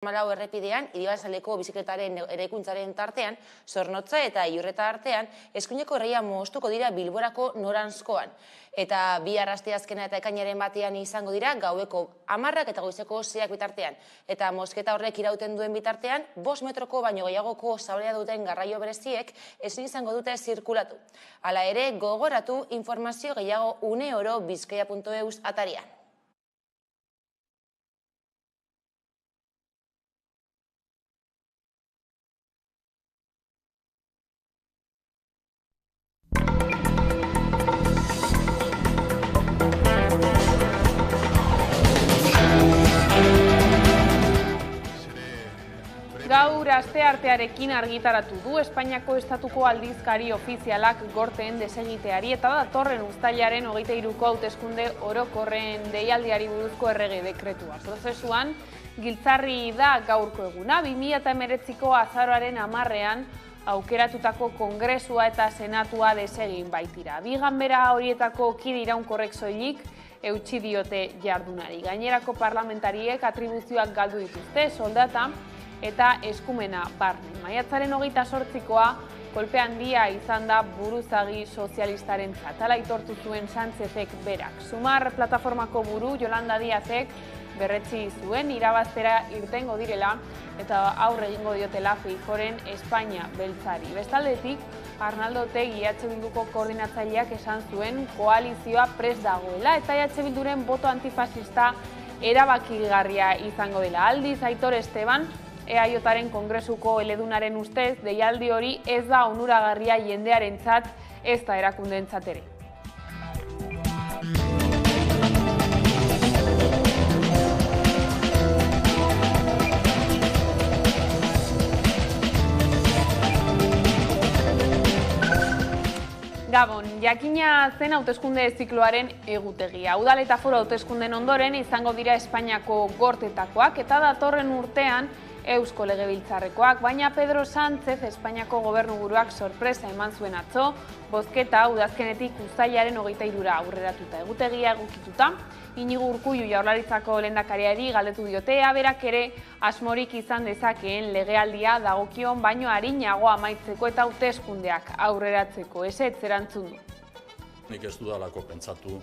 Malau errepidean, Iribarzaleko bizikletaren eraikuntzaren tartean, Zornotza eta Iurreta artean, eskuineko erreia moztuko dira Bilborako noranzkoan. Eta bi asteazkena eta ekainaren batean izango dira gaueko 10 eta goizeko 6 bitartean. Eta mozketa horrek irauten duen bitartean, 5 metroko baino gehiagoko zabalea duten garraio bereziek ezin izango dute zirkulatu. Hala ere, gogoratu informazio gehiago uneoro bizkaia.eus atarian. Gaur asteartearekin argitaratu du Espainiako estatuko aldizkari ofizialak gorteen desegiteari eta datorren uztailaren 23ko hauteskunde orokorren deialdiari buruzko errege dekretua. Prozesuan giltzarri da gaurko eguna, 2019ko azaroaren 10ean aukeratutako Kongresua eta Senatua desegin baitira. Bi ganbera horietako kide iraunkorrek soilik eutsi diote jardunari. Gainerako parlamentariek atribuzioak galdu dituzte, soldata eta eskumena barne. Maiatzaren 28koa kolpe handia izan da buruzagi sozialistaren hala aitortu zuen Sánchezek berak. Sumar plataformako buru Yolanda Díazek berretsi zuen irabaztera irtengo direla eta aurre egingo diotela Feijóoren Espainia beltzari. Bestaldetik, Arnaldo Otegi Bilduko koordinatzaileak esan zuen koalizioa prest dagoela eta Bilduren boto antifasista erabakigarria izango dela. Aldiz, Aitor Esteban, EAJaren Kongresuko eledunaren ustez, deialdi hori ez da onuragarria jendearentzat, ez da erakundeentzat ere. Gabon, jakina zen hauteskunde zikloaren egutegia. Udal eta foru hauteskunden ondoren izango dira Espainiako gortetakoak eta datorren urtean Eusko Legebiltzarrekoak, baina Pedro Sánchez Espainiako gobernuburuak sorpresa eman zuen atzo, bozketa udazkenetik uztailaren 23ra aurreratuta. Egutegia egokituta, Iñigo Urkullu Jaurlaritzako lehendakariari galdetu diote, berak ere asmorik izan dezakeen legealdia dagokion baino arinago amaitzeko eta hauteskundeak aurreratzeko. Ezetz erantzun du. Nik ez dudalako pentsatu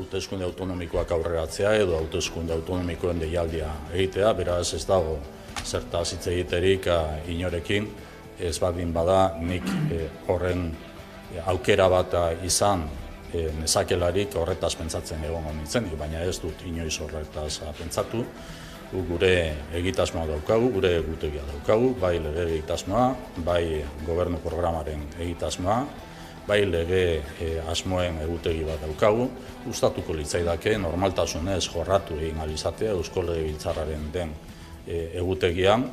hauteskunde autonomikoak aurreratzea edo hauteskunde autonomikoen deialdia egitea, beraz ez dago zertaz hitz egiterik inorekin, ez baldin bada nik horren aukera bat izan nezakelarik horretaz pentsatzen egongo nintzen, baina ez dut inoiz horretaz pentsatu. Gure egitasmoa daukagu, gure egutegia daukagu, bai lege egitasmoa, bai gobernu programaren egitasmoa, bai lege asmoen egutegi bat daukagu, gustatuko litzaidake normaltasunez jorratu egin alizatea Eusko Legebiltzarraren den egutegian.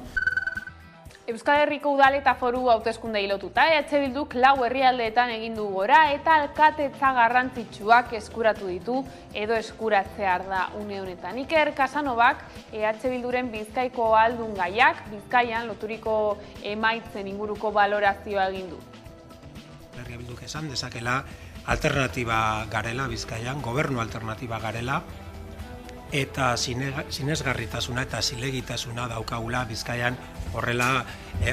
Euskal Herriko udal eta foru hauteskunde lotuta, Bilduk 4 herrialdeetan egin du gora eta alkatetza garrantzitsuak eskuratu ditu edo eskuratzear da une honetan. Iker Casanovak Bilduren Bizkaiko aldun gaiak, Bizkaian loturiko emaitzen inguruko balorazioa egin du. Bilduk esan dezakela alternatiba garela Bizkaian, gobernu alternatiba garela, eta sinesgarritasuna eta zilegitasuna daukagula Bizkaian horrela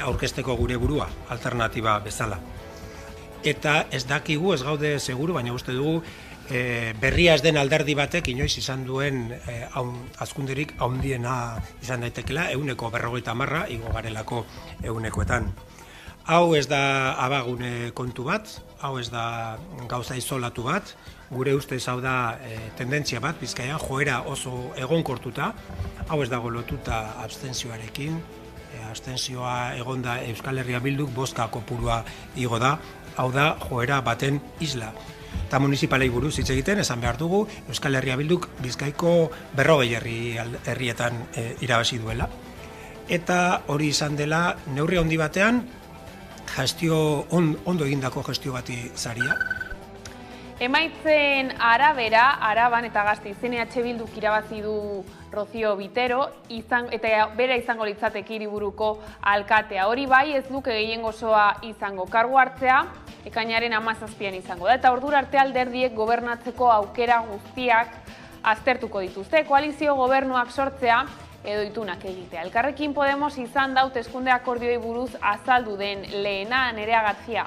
aurkezteko gure burua, alternatiba bezala. Eta ez dakigu, ez gaude seguru, baina uste dugu berria ez den alderdi batek inoiz izan duen hazkunderik handiena izan daitekela, 150 igo garelako 100etan. Hau ez da abagune kontu bat, hau ez da gauza isolatu bat, gure ustez hau da tendentzia bat, Bizkaian joera oso egonkortuta, hau ez dago lotuta abstentzioarekin, abstentzioa egonda Euskal Herria Bilduk bozka kopurua igo da, hau da joera baten isla. Eta municipalei buruz hitz egiten, esan behar dugu, Euskal Herria Bilduk Bizkaiko 40 herrietan irabazi duela. Eta hori izan dela, neurri handi batean, ondo egindako gestio bati saria. Emaitzen arabera, Araban eta Gasteizen Bilduk irabazi du Rocío Vitero, eta bera izango litzateke hiriburuko alkatea. Hori bai ez luke gehiengo osoa izango. Kargu hartzea ekainaren 17an izango da, eta ordura arte alderdiek gobernatzeko aukera guztiak aztertuko dituzte. Koalizio gobernuak sortzea edo itunak egitea. Elkarrekin Podemos izan da hauteskunde akordioi buruz azaldu den lehena Nerea García.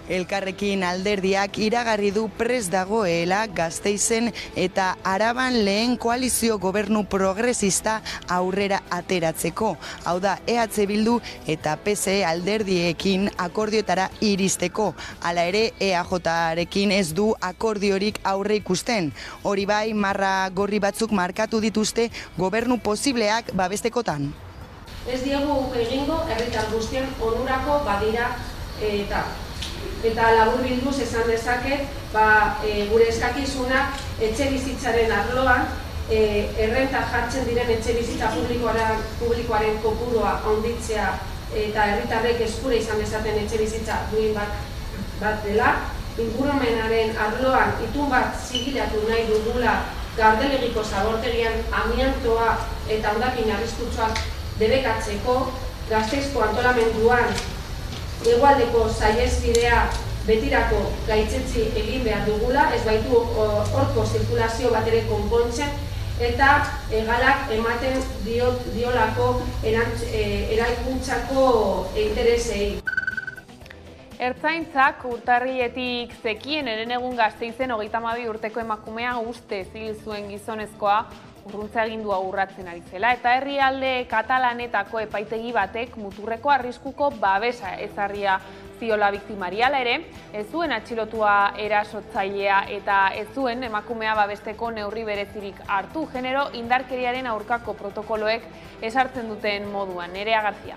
Elkarrekin alderdiak iragarri du prest dagoela Gasteizen eta Araban lehen koalizio gobernu progresista aurrera ateratzeko. Hau da, EH Bildu eta PSE alderdiekin akordioetara iristeko. Hala ere, EAJarekin ez du akordiorik aurre ikusten. Hori bai, marra gorri batzuk markatu dituzte gobernu posibleak babestekotan. Ez diegu egingo herritar guztien onurako badira eta laburbilduz esan dezaket, gure eskakizunak etxe bizitzaren arloan, errenta jartzen diren etxe bizitza publikoaren kopurua handitzea eta herritarrek eskura izan dezaten etxe bizitza duin bat dela, ingurumenaren arloan itun bat zigilatu nahi dugula Gardelegiko zabortegian amiantoa eta hondakin arriskutsuak debekatzeko, Gasteizko antolamenduan hegoaldeko saihesbidea betirako gaitzetsi egin behar dugula, ez baitu horko zirkulazio bat ere konpontzen, eta hegalak ematen diolako eraikuntzako interesei. Ertzaintzak urtarriletik zekien herenegun Gasteizen 32 urteko emakumea ustez hil zuen gizonezkoa urruntze agindua urratzen ari zela, eta herrialde katalanetako epaitegi batek muturreko arriskuko babesa ezarria ziola biktimari. Hala ere, ez zuen atxilotua erasotzailea eta ez zuen emakumea babesteko neurri berezirik hartu genero indarkeriaren aurkako protokoloek esartzen duten moduan. Nerea García.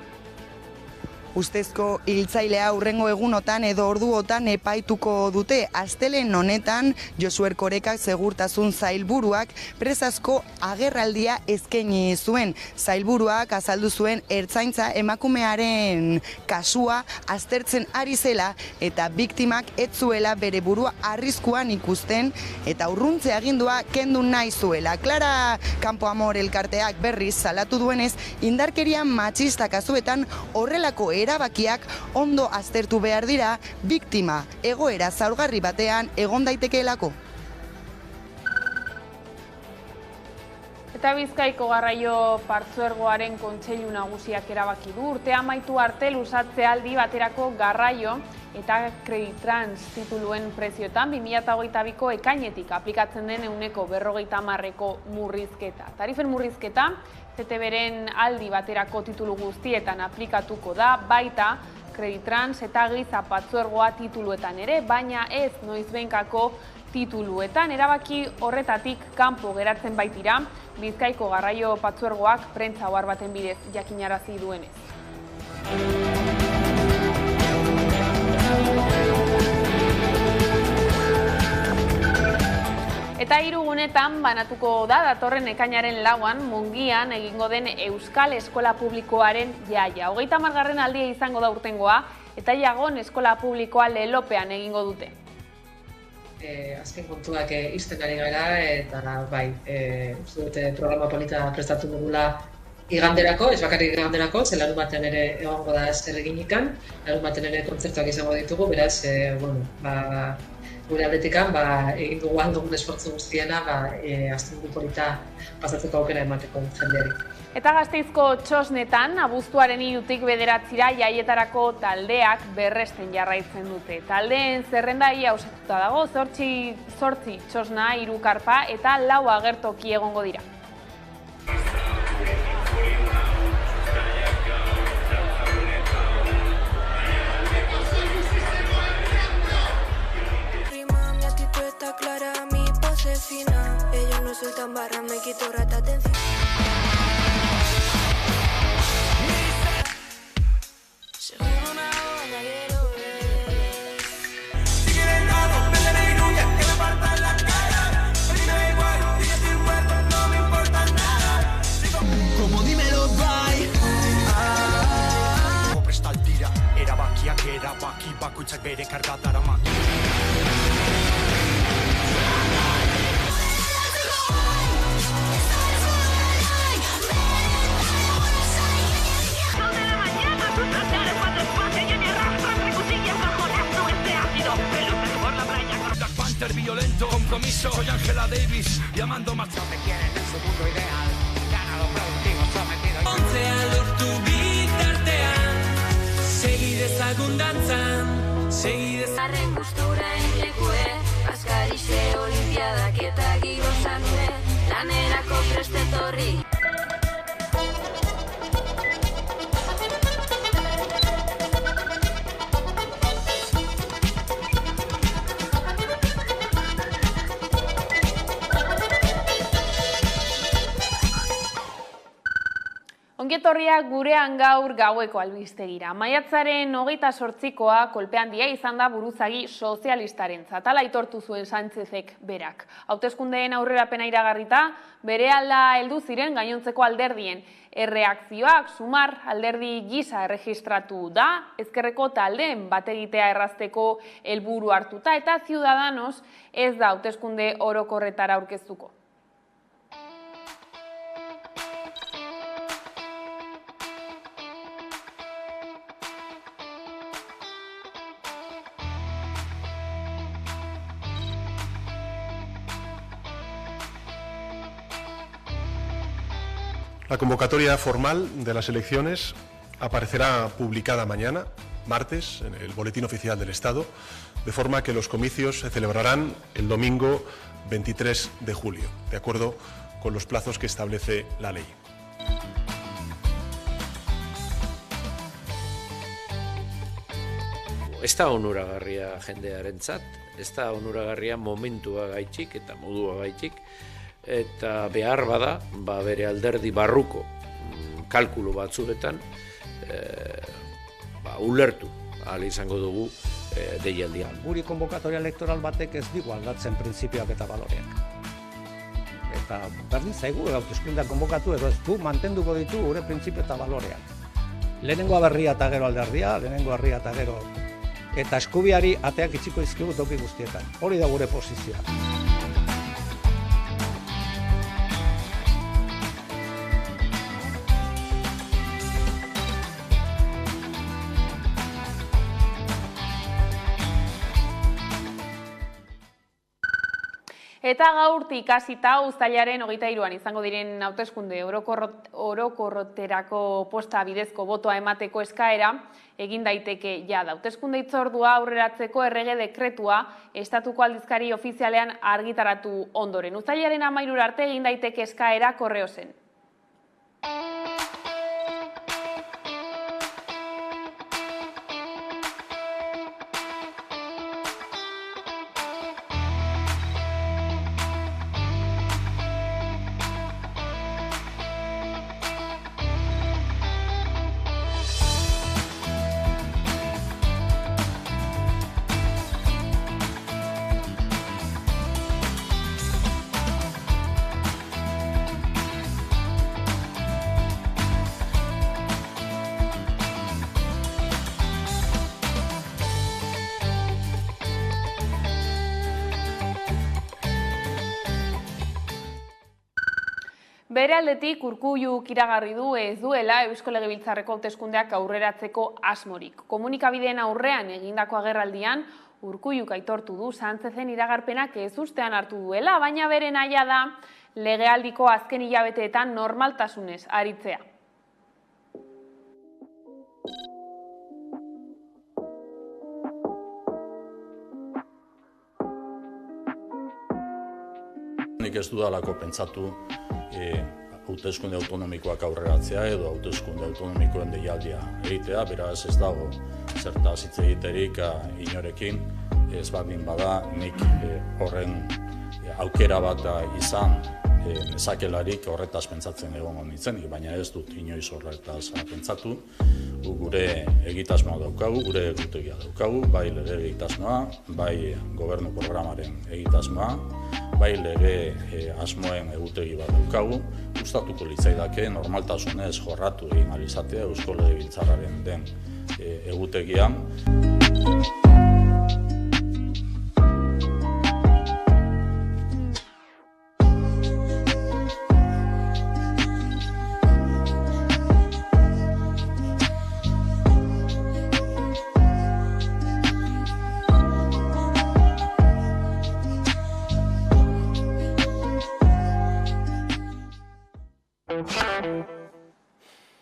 Ustezko hiltzailea hurrengo egunotan edo orduotan epaituko dute. Astelehen honetan Josu Erkorekak segurtasun sailburuak presazko agerraldia eskaini zuen. Sailburuak azaldu zuen ertzaintza emakumearen kasua aztertzen ari zela eta biktimak ez zuela bere burua arriskuan ikusten eta urruntze agindua kendu nahi zuela. Clara Campoamor elkarteak berriz salatu duenez, indarkeria matxista kasuetan horrelako erabakiak ondo aztertu behar dira, biktima egoera zaurgarri batean egon daitekeelako. Eta Bizkaiko Garraio Partzuergoaren Kontseilu Nagusiak erabaki du urtea amaitu arte luzatze aldi baterako garraio eta kreditrans tituluen prezioetan 2022ko ekainetik aplikatzen den 40% murrizketa. Tarifen murrizketa CTBren aldi baterako titulu guztietan aplikatuko da, baita kreditrans eta giza partzuergoa tituluetan ere, baina ez noizbehinkako tituluetan. Erabaki horretatik kanpo geratzen baitira, Bizkaiko Garraio Partzuergoak prentsa ohar baten bidez jakinarazi duenez. Eta 3 gunetan banatuko da datorren ekainaren 4an Mungian egingo den Euskal Eskola Publikoaren jaia. 30. aldia izango da urtengoa eta Jagon Eskola Publikoa Lelopean egingo dute. Azken kontuak izten ari gara eta bai, uste dute programa polita prestatu dugula iganderako, ez bakarrik iganderako, ze larunbatean ere egongo da zer eginikan, larunbatean ere kontzertuak izango ditugu, beraz, gure aldetikan egin dugu dugun esfortzu guztiena asteburua polita pasatzeko aukera emateko jendeari. Eta Gasteizko Txosnetan, abuztuaren 3tik 9 jaietarako taldeak berresten jarraitzen dute. Taldeen zerrenda ia osatuta dago, 8 txosna, 3 karpa eta 4 agertoki egongo dira. Clara, mi pose fina. Ellos no sueltan barras, me quito ratas de encima. Seguro una olla que lo ves. Si quieres nada, me la iluya, que me partan la cara. A mí me da igual, y yo estoy muerto, no me importa nada. Como dímelo, bye. Como presta el tira, erabakiak erabaki, bakoitzak bere karga darama. Violento, compromiso, soy Angela Davis, llamando más. No te quieren en su mundo ideal, gana lo prest etorri. Ongietorriak gurean gaur gaueko albistegira. Maiatzaren 28koa kolpe handia izan da buruzagi sozialistarentzat. Hala aitortu zuen Sánchezek berak. Hauteskundeen aurrerapena iragarrita, berehala heldu ziren gainontzeko alderdien. Erreakzioak Sumar alderdi gisa erregistratu da, ezkerreko taldeen bategitea errazteko helburu hartuta eta Ciudadanos ez da hauteskunde orokorretara aurkeztuko. La convocatoria formal de las elecciones aparecerá publicada mañana, martes, en el Boletín Oficial del Estado, de forma que los comicios se celebrarán el domingo 23 de julio, de acuerdo con los plazos que establece la ley. Ez da onuragarria jendearentzat, ez da onuragarria momentua gaitxik eta modua gaitxik, eta behar bada, bere alderdi barruko kalkulu batzuetan ulertu ahal izango dugu deialdia. Guri konbokatoria elektoral batek ez digu aldatzen printzipioak eta baloreak. Eta berdin zaigu, hauteskundeak konbokatu edo ez du mantenduko ditu gure printzipio eta baloreak. Lehenengo aberria eta gero alderdia, lehenengo harria eta gero eta eskubiari ateak itxiko izkigu toki guztietan. Hori da gure posizioa. Eta gaurtik hasita uztailaren 23an izango diren hauteskunde orokorroterako posta bidezko botoa emateko eskaera egin daiteke jada. Hauteskunde hitzordua aurreratzeko errege dekretua estatuko aldizkari ofizialean argitaratu ondoren. Uztailaren 13 arte egin daiteke eskaera korreozen. Bere aldetik Urkulluk iragarri du ez duela Eusko Legebiltzarreko hauteskundeak aurreratzeko asmorik. Komunikabideen aurrean egindako agerraldian Urkulluk aitortu du Sánchezen iragarpenak ez ustean hartu duela, baina bere nahia da legealdiko azken hilabeteetan normaltasunez aritzea. Nik ez dudalako pentsatu hauteskunde autonomikoak aurreratzea edo hauteskunde autonomikoen deialdia egitea, beraz ez dago zertaz hitz egiterik inorekin, ez baldin bada nik horren aukera bat izan nezakelarik horretaz pentsatzen egongo nintzenik, baina ez dut inoiz horretaz pentsatu. Gure egitasmoa daukagu, gure egutegia daukagu, bai lege egitasmoa, bai gobernu programaren egitasmoa, bai lege asmoen egutegi bat daukagu. Gustatuko litzaidake normaltasunez jorratu egin ahal izatea Eusko Legebiltzarraren den egutegian.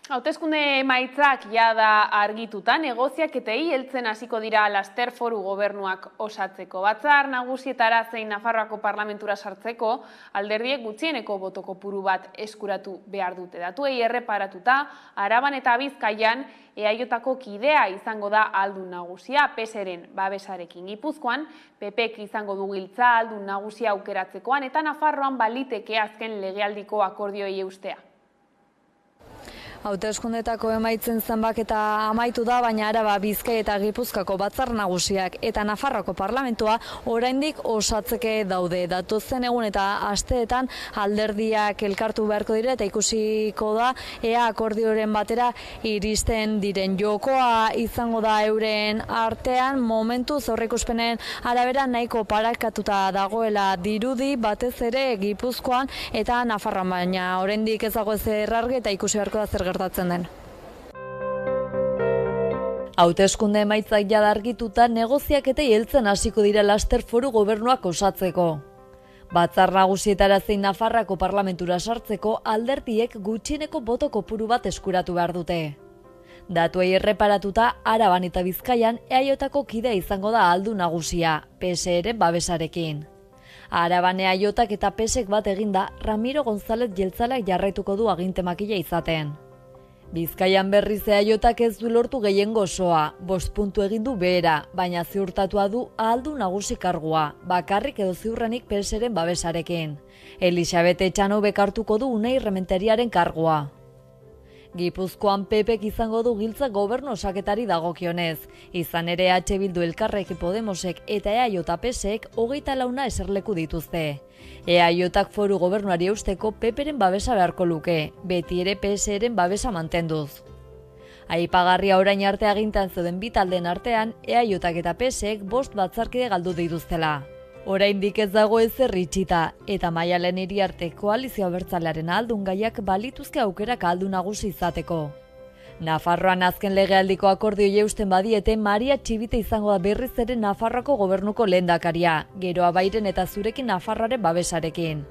Hauteskunde emaitzak jada argituta, negoziaketei heltzen hasiko dira laster foru gobernuak osatzeko. Batzar nagusietara zein Nafarroako parlamentura sartzeko, alderdiek gutxieneko boto kopuru bat eskuratu behar dute. Datuei erreparatuta, Araban eta Bizkaian EAJko kidea izango da aldun nagusia, PSren babesarekin. Gipuzkoan, PPk izango du giltza aldun nagusia aukeratzekoan, eta Nafarroan baliteke azken legealdiko akordioi eustea. Hauteskundetako emaitzen zenbaketa amaitu da, baina Araba, Bizkai eta Gipuzkoako batzar nagusiak eta Nafarroako parlamentua oraindik osatzeke daude. Datozen egun eta asteetan alderdiak elkartu beharko dira eta ikusiko da ea akordioren batera iristen diren. Jokoa izango da euren artean, momentu aurreikuspenen arabera nahiko parakatuta dagoela dirudi, batez ere Gipuzkoan eta Nafarroan, baina oraindik ez dago ezer argi eta ikusi beharko da zer gertatzen den. Hauteskunde emaitzak jada argituta, negoziaketei heltzen hasiko dira laster foru gobernuak osatzeko. Batzar nagusietara zein Nafarroako parlamentura sartzeko alderdiek gutxieneko boto kopuru bat eskuratu behar dute. Datuei erreparatuta, Araban eta Bizkaian EAJko kidea izango da aldun nagusia, PSren babesarekin. Araban EAJak eta PSek bat eginda, Ramiro González jeltzaleak jarraituko du agintemakila izaten. Bizkaian berriz EAJak ez du lortu gehiengo osoa, 5 puntu egin du behera, baina ziurtatua du aldun nagusi kargua, bakarrik edo ziurrenik PSren babesarekin. Elisabete Etxanobek hartuko du Unai Rementeriaren kargua. Gipuzkoan PPk izango du giltza gobernu osaketari dagokionez. Izan ere Bildu, Elkarrekin Podemosek eta EAJ PSek 24 eserleku dituzte. EAJak foru gobernuari eusteko PPren babesa beharko luke, beti ere PSren babesa mantenduz. Aipagarria orain arte agintan zeuden bi taldeen artean, EAJak eta PSek 5 batzarkide galdu dituztela. Oraindik ez dago ezer itxita, eta Maialen Iriarte koalizio abertzalearen aldun gaiak balituzke aukerak aldun nagusi izateko. Nafarroan azken legealdiko akordioi eusten badiete, Maria Txibite izango da berriz ere Nafarroako gobernuko lehendakaria, gero Abairen eta Zurekin Nafarroaren babesarekin.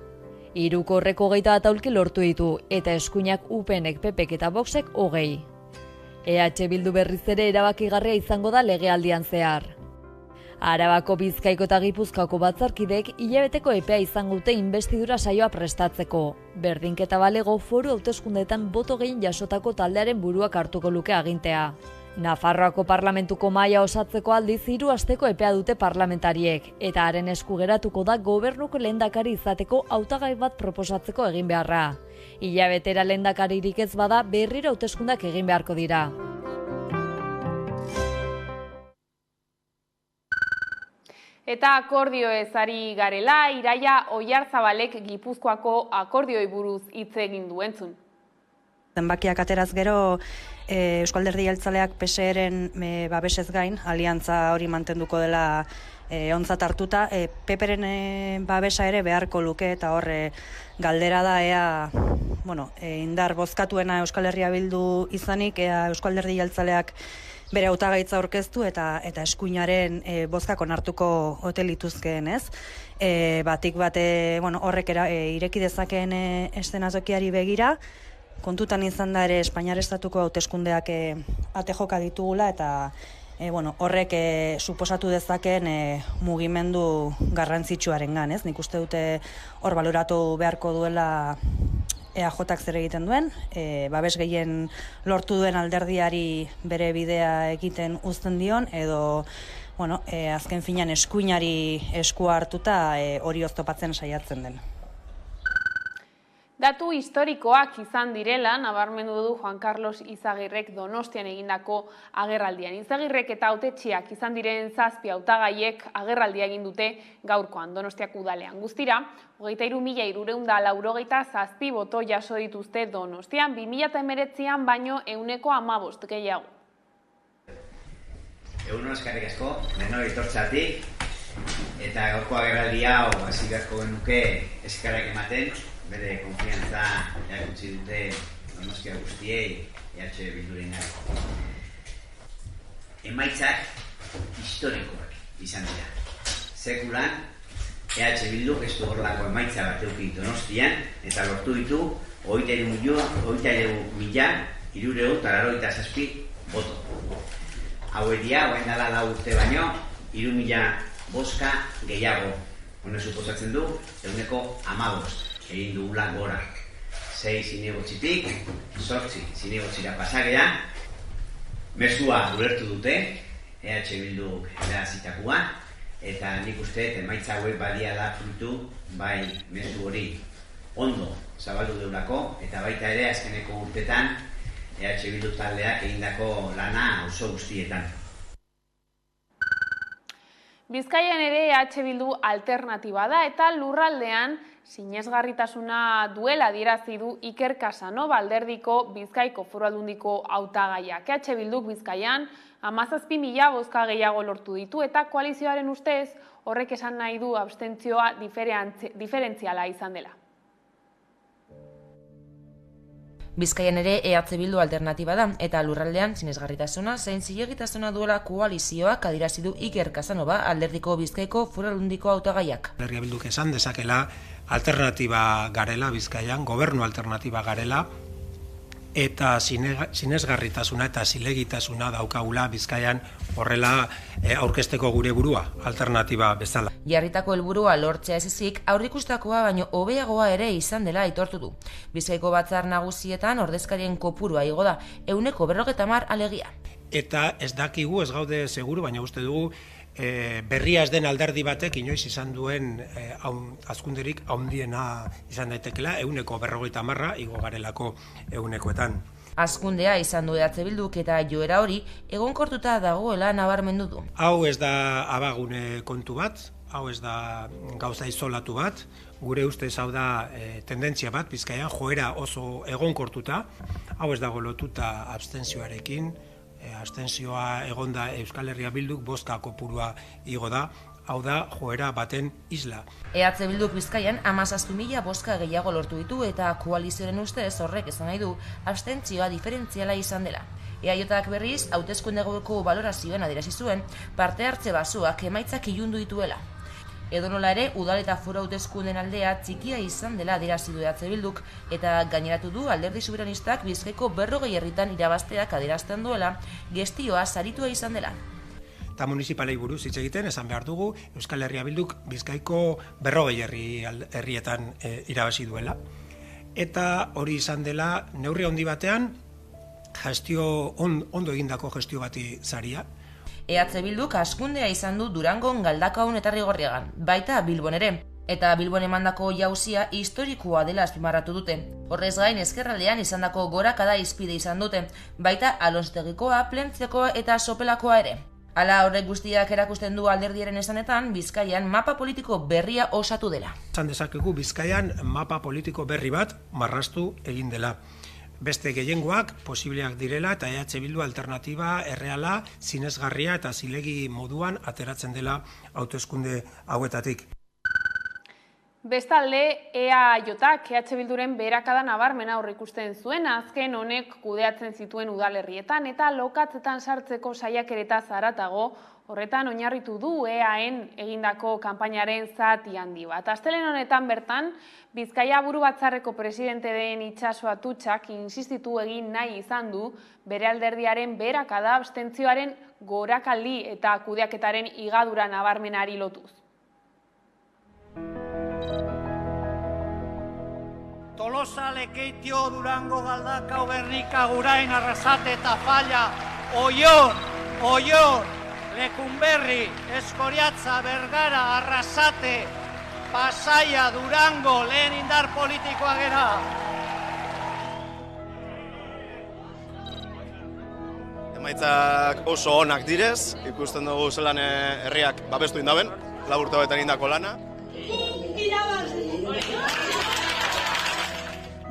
Hiruko horreko 21 aulki lortu ditu, eta eskuinak UPNek, PPek eta Voxek 20. Bildu berriz ere erabakigarria izango da legealdian zehar. Arabako, Bizkaiko eta Gipuzkoako batzarkidek hilabeteko epea izango dute inbestidura saioa prestatzeko. Berdinketa balego foru hauteskundeetan boto gehien jasotako taldearen buruak hartuko luke agintea. Nafarroako parlamentuko mahaia osatzeko aldiz 3 asteko epea dute parlamentariek, eta haren esku geratuko da gobernuko lehendakari izateko hautagai bat proposatzeko egin beharra. Hilabetera lehendakaririk ez bada berriro hauteskundak egin beharko dira. Eta akordioez ari garela, Iraia Oiarzabalek Gipuzkoako akordioi buruz hitz egin du entzun. Zenbakiak ateraz gero, Eusko Alderdi Jeltzaleak PSren babesez gain, aliantza hori mantenduko dela ontzat hartuta, PPren babesa ere beharko luke, eta hor galdera da ea indar bozkatuena Euskal Herria Bildu izanik, ea Eusko Alderdi Jeltzaleak bere hautagaitza aurkeztu eta eskuinaren bozkak onartuko ote lituzkeen, ez? Batik bate, horrek ireki dezakeen eszenazokiari begira, kontutan izan da ere Espainiar Estatuko hauteskundeak ate joka ditugula eta horrek suposatu dezakeen mugimendu garrantzitsuarengan, ez? Nik uste dute hor baloratu beharko duela EAJak zer egiten duen, babes gehien lortu duen alderdiari bere bidea egiten uzten dion, edo azken finean eskuinari eskua hartuta hori oztopatzen saiatzen den. Datu historikoak izan direla, nabarmendu du Juan Carlos Izagirrek Donostian egindako agerraldian. Izagirrek eta hautetsiak izan diren 7 hautagaiek agerraldia egin dute gaurkoan Donostiako udalean. Guztira, 23.387 boto jaso dituzte Donostian, 2019an baino 15% gehiago. Egun eskerrik asko, denoi etortzeatik, eta gaurko agerraldia hasi beharko genuke eskerrak ematen, bere konfiantza erakutsi dute Donostia guztiei Bildurenak. Emaitzak historikoak izan dira. Sekulan Bilduk ez du horrelako emaitza bat eduki Donostian eta lortu ditu 23.000 387 boto. Haueria, orain dela 4 urte baino, 3.000 bozka gehiago. Honek suposatzen du, 15% egin dugula gora. 6 zinegotzitik, 8 zinegotzira pasagea, mezua ulertu dute, EH Bilduk erazitakoa, eta nik uste emaitza hauek badiala fruitu, bai mezu hori ondo zabaldu deurako, eta baita ere azkeneko urtetan EH Bildu taldeak egindako lana auzo guztietan. Bizkaian ere EH Bildu alternatiba da eta lurraldean sinesgarritasuna duela adierazi du Iker Casanova alderdiko Bizkaiko Foru Aldundiko hautagaiak. EH Bilduk Bizkaian 17.000 bozka gehiago lortu ditu eta koalizioaren ustez horrek esan nahi du abstentzioa diferentziala izan dela. Bizkaian ere EH Bildu alternatiba da eta lurraldean sinesgarritasuna zein zilegitasuna duela koalizioak adierazi du Iker Casanova alderdiko Bizkaiko Foru Aldundiko hautagaiak. Herria Bilduk esan dezakela alternatiba garela Bizkaian, gobernu alternatiba garela, eta sinesgarritasuna eta zilegitasuna daukagula Bizkaian horrela aurkezteko gure burua, alternatiba bezala. Jarritako helburua lortzea ez ezik, aurrikustakoa baino hobeagoa ere izan dela aitortu du. Bizkaiko batzar nagusietan ordezkarien kopurua igo da, 150 alegia. Eta ez dakigu, ez gaude seguru, baina uste dugu berria ez den alderdi batek inoiz izan duen hazkunderik handiena izan daitekela, 150 igo garelako 100etan. Hazkundea izan du EH Bilduk eta joera hori egonkortuta dagoela nabarmendu du. Hau ez da abagune kontu bat, hau ez da gauza isolatu bat, gure ustez hau da tendentzia bat, Bizkaian joera oso egonkortuta, hau ez dago lotuta abstentzioarekin, abstentzioa egonda Euskal Herria Bilduk bozka kopurua igo da, hau da joera baten isla. EH Bilduk Bizkaian 17.000 bozka gehiago lortu ditu eta koalizioaren ustez horrek esan nahi du abstentzioa diferentziala izan dela. EAJak berriz hauteskundegoko balorazioan adierazi zuen parte hartze basuak emaitzak ilundu dituela. Edonola ere, udal eta foru hauteskunden aldea txikia izan dela adierazi du EH Bilduk eta gaineratu du alderdi soberanistak Bizkaiko 40 herritan irabazteak adierazten duela, gestioa saritua izan dela. Eta municipalei buruz hitz egiten esan behar dugu Euskal Herria Bilduk Bizkaiko 40 herrietan irabazi duela. Eta hori izan dela neurri handi batean ondo egindako gestio bati saria. EH Bilduk hazkundea izan du Durangon, Galdakaon eta Rigorriagan, baita Bilbon ere. Eta Bilbon emandako jauzia historikoa dela azpimarratu dute. Horrez gain ezkerraldean izandako gorakada hizpide izan dute, baita Alonstegikoa, Plentziakoa eta Sopelakoa ere. Hala horrek guztiak erakusten du alderdiaren esanetan, Bizkaian mapa politiko berria osatu dela. Esan dezakegu Bizkaian mapa politiko berri bat marraztu egin dela. Beste gehiengoak posibleak direla eta EH Bildu alternatiba erreala, sinesgarria eta zilegi moduan ateratzen dela hauteskunde hauetatik. Bestalde, EAJak EH Bilduren beherakada nabarmena aurreikusten zuen, azken honek kudeatzen zituen udalerrietan eta lokatzetan sartzeko saiakeretaz haratago, horretan oinarritu du EAen egindako kanpainaren zati handi bat. Astelehen honetan bertan, Bizkaia buru batzarreko presidente den Itxaso Atutxak insistitu egin nahi izan du bere alderdiaren beherakada abstentzioaren gorakaldi eta kudeaketaren higadura nabarmenari lotuz. Tolosa, Lekeitio, Durango, Galdakao, Gernika, Gurain, Arrasate eta Falla, Oior, Lekunberri, Eskoriatza, Bergara, Arrasate, Pasaia, Durango, lehen indar politikoa gera. Emaitzak oso onak direz, ikusten dugu zelan herriak babestu indaben, 4 urte hauetan indako lana.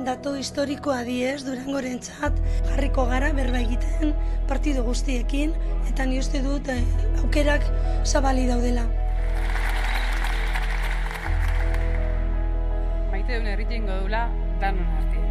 Dato historikoa diez Durangorentzat jarriko gara berba egiten partido guztiekin eta ni uste dut aukerak zabali daudela. Maite duen herriten godula danon artean.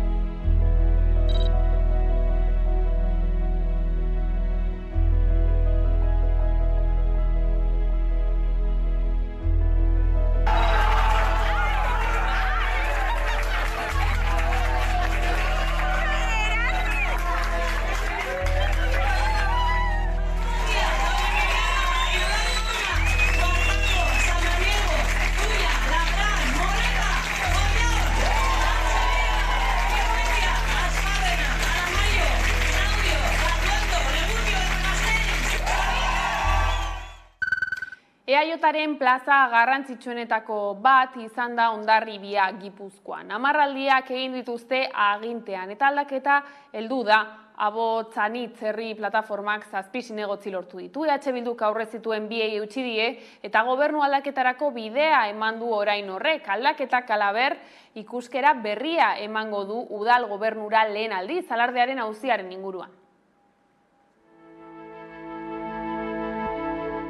EAJaren plaza garrantzitsuenetako bat izan da Hondarribia Gipuzkoan. Amarraldiak egin dituzte agintean eta aldaketa heldu da. Abotzanitz herri plataformak 7 zinegotzi lortu ditu. EH Bilduk aurrez zituen biei eutsi die eta gobernu aldaketarako bidea eman du orain horrek. Aldaketak halaber ikuskera berria emango du udal gobernura lehen aldiz alardearen auziaren inguruan.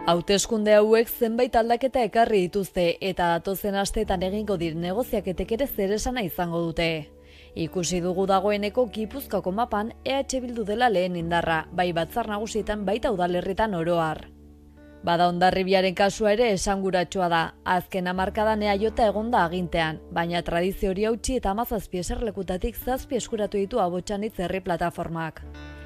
Hauteskunde hauek zenbait aldaketa ekarri dituzte eta datozen asteetan egingo diren negoziaketek ere zeresana izango dute. Ikusi dugu dagoeneko Gipuzkoako mapan EH Bildu dela lehen indarra, bai Batzar Nagusietan baita udalerritan oro har. Bada Hondarribiaren kasua ere esanguratsua da, azken hamarkadan EAJ egon da agintean, baina tradizio hori hautsi eta 17 eserlekutatik 7 eskuratu ditu Abotzanitz herri plataformak.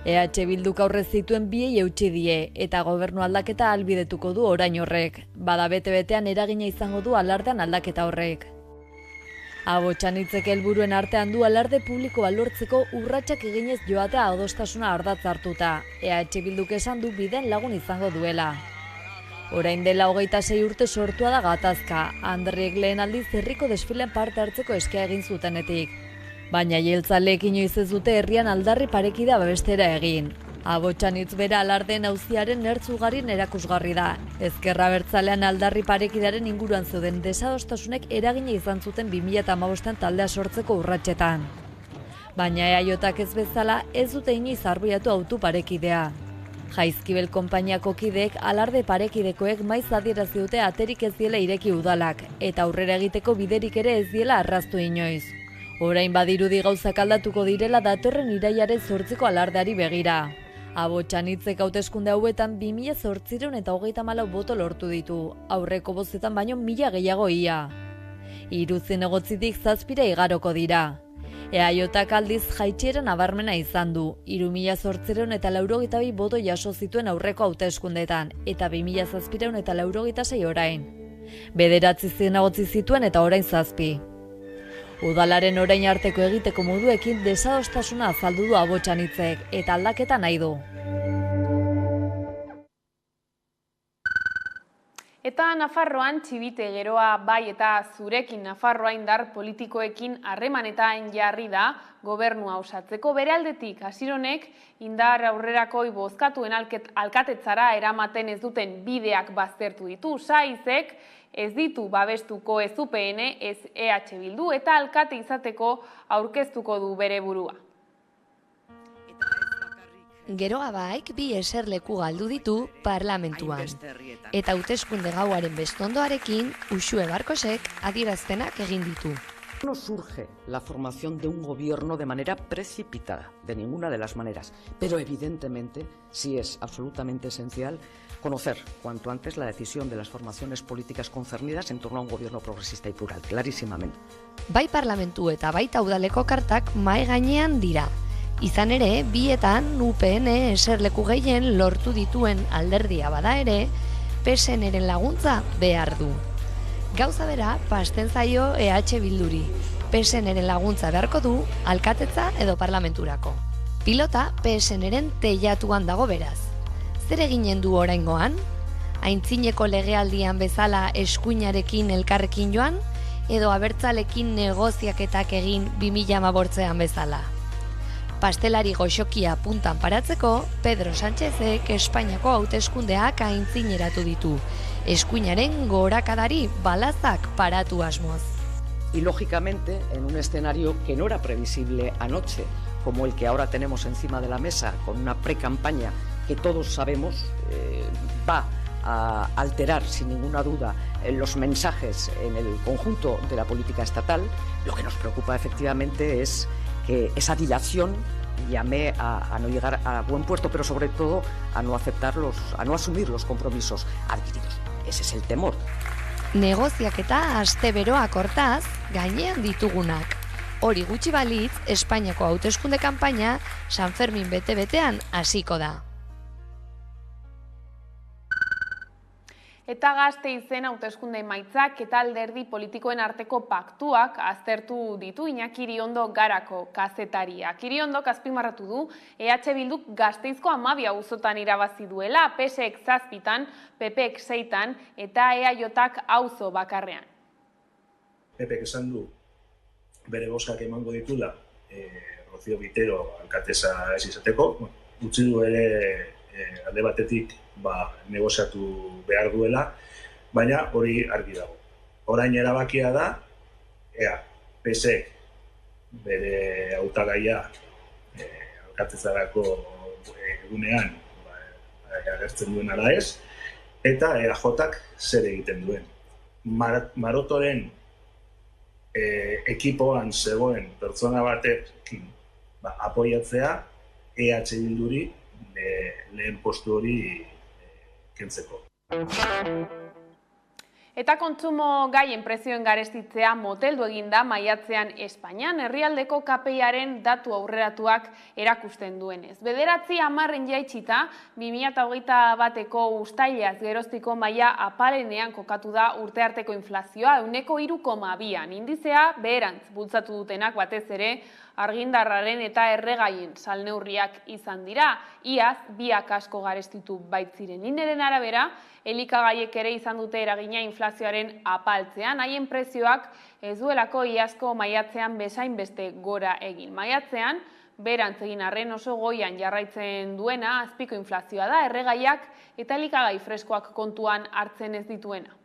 EH Bilduk aurrez zituen biei eutsi die eta gobernu aldaketa ahalbidetuko du orain horrek. Bada bete-betean eragina izango du alardean aldaketa horrek. Abotzanitzek helburuen artean du alarde publikoa lortzeko urratsak eginez joatea adostasuna ardatz hartuta. EH Bilduk esan du biden lagun izango duela. Orain dela 26 urte sortua da gatazka, Andriek lehen aldiz herriko desfilen parte hartzeko eskea egin zutenetik. Baina jeltzaleek inoiz ez dute herrian aldarri parekida babestera egin. Abotzanitz bera alardeen auziaren ertz ugarin erakusgarri da. Ezker Abertzalean aldarri parekidaren inguruan zeuden desadostasunek eragina izan zuten 2015an taldea sortzeko urratsetan. Baina EAJak ez bezala ez dute inoiz arbuiatu autu parekidea. Jaizkibel konpainiako kideek alarde parekidekoek maiz adierazi dute aterik ez diela ireki udalak eta aurrera egiteko biderik ere ez diela arraztu inoiz. Orain badirudi gauzak aldatuko direla datorren irailaren 8ko alardeari begira. Abotzanitzek hauteskunde hauetan 2834 boto lortu ditu, aurreko bozetan baino 1000 gehiago ia. 3 zinegotzitik 7 igaroko dira. EAJak aldiz jaitsiera nabarmena izan du, 3882 boto jaso zituen aurreko hauteskundeetan eta 2786 orain. 9 zinegotzi zituen eta orain 7. Udalaren orain arteko egiteko moduekin desadostasuna azaldu du Abotzanitzek eta aldaketa nahi du. Eta Nafarroan txibite geroa bai eta zurekin Nafarroa indar politikoekin harremanetan jarri da gobernua osatzeko. Bere aldetik Asironek indar aurrerakoi bozkatuen alkatetzara eramaten ez duten bideak baztertu ditu. Saizek ez ditu babestuko ez UPN ez EH Bildu eta alkate izateko aurkeztuko du bere burua. Geroa baik 2 eserleku galdu ditu parlamentuan. Eta hauteskunde gauaren bestondoarekin Uxue Barkosek adierazpenak egin ditu. No surge la formación de un gobierno de manera precipitada, de ninguna de las maneras, pero evidentemente sí es absolutamente esencial conocer cuanto antes la decisión de las formaciones políticas concernidas en torno a un gobierno progresista y plural, clarísimamente. Bai parlamentu eta baita udaleko kartak mahai gainean dira. Izan ere, bietan UPN eserleku gehien lortu dituen alderdia bada ere, PSNren laguntza behar du. Gauza bera, pasten zaio EH Bilduri. PSNren laguntza beharko du alkatetza edo parlamenturako. Pilota PSNren teilatuan dago beraz. Zer eginen du oraingoan? Aintzineko legealdian bezala eskuinarekin elkarrekin joan, edo abertzalekin negoziaketak egin 2015an bezala. Pastelari goxokia puntan paratzeko, Pedro Sánchezek Espainiako hauteskundeak aintzineratu ditu. Eskuinaren gorakadari balazak paratu asmoz. Y lógicamente, en un escenario que no era previsible anoche, como el que ahora tenemos encima de la mesa, con una pre-campaña que todos sabemos va a alterar sin ninguna duda los mensajes en el conjunto de la política estatal, lo que nos preocupa efectivamente es que esa dilación llame a no llegar a buen puerto, pero sobre todo a no asumir los compromisos adquiridos. Ese es el temor. Negoziaketa asteberoak hortaz gainean ditugunak. Hori gutxi balitz, Espainiako hauteskunde kanpaina San Fermin bete-betean hasiko da. Eta Gasteizen hauteskunde emaitzak eta alderdi politikoen arteko paktuak aztertu ditu Iñaki Iriondo Garako kazetariak. Iriondok azpimarratu du EH Bilduk Gasteizko 12 auzotan irabazi duela, PSek 7, PPek 6 eta EAJak auzo bakarrean. PPek esan du bere bozkak emango ditula Rocío Vitero alkatesa ez izateko, utzi du ere alde batetik negoziatu behar duela, baina hori argi dago. Orain erabakia da, PSek bere hautagaia alkatetzarako egunean agertzen duen ala ez, eta EAJak zer egiten duen. Marotoren ekipoan zegoen pertsona batekin apoiatzea EH Bilduri lehen postu hori kentzeko. Eta kontsumo gaien prezioen garestitzea moteldu eginda maiatzean Espainian, herrialdeko KPIaren datu aurreratuak erakusten duenez. 9/10 jaitsita, 2021eko uztailaz geroztiko maila apalenean kokatu da urtearteko inflazioa 3,2an. Indizea beherantz bultzatu dutenak batez ere argindarraren eta erregaien salneurriak izan dira. Iaz, biak asko garestitu baitziren. Ineren arabera, elikagaiek ere izan dute eragina inflazioaren apaltzean, haien prezioak ez duelako iazko maiatzean bezain beste gora egin. Maiatzean, berantz egin arren oso goian jarraitzen duena azpiko inflazioa da, erregaiak eta elikagai freskoak kontuan hartzen ez dituena.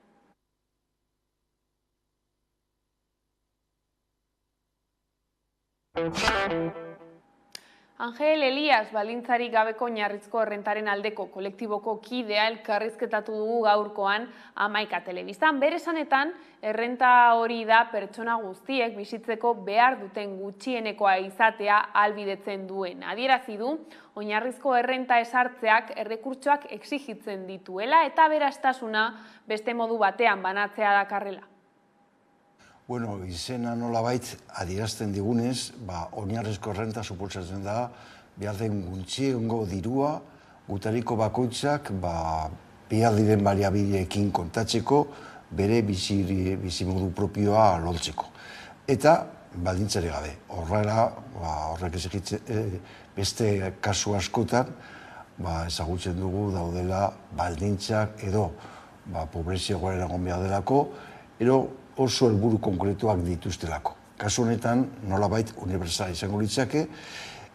Angel Elias baldintzarik gabeko oinarrizko errentaren aldeko kolektiboko kidea elkarrizketatu dugu gaurkoan Hamaika Telebistan. Bere esanetan, errenta hori da pertsona guztiek bizitzeko behar duten gutxienekoa izatea ahalbidetzen duen. Adierazi du, oinarrizko errenta ezartzeak errekurtsoak exigitzen dituela eta aberastasuna beste modu batean banatzea dakarrela. Bueno, izena nolabait adierazten digunez, oinarrizko errenta suposatzen da, behar den gutxiengo dirua, gutariko bakoitzak behar diren baliabideekin kontatzeko, bere bizimodu propioa lortzeko. Eta baldintzari gabe. Horrek beste kasu askotan, ezagutzen dugu daudela baldintzak edo pobrezia egoera egon behar delako, edo oso helburu konkretuak dituztelako. Kasu honetan, nolabait unibertsala izango litzake,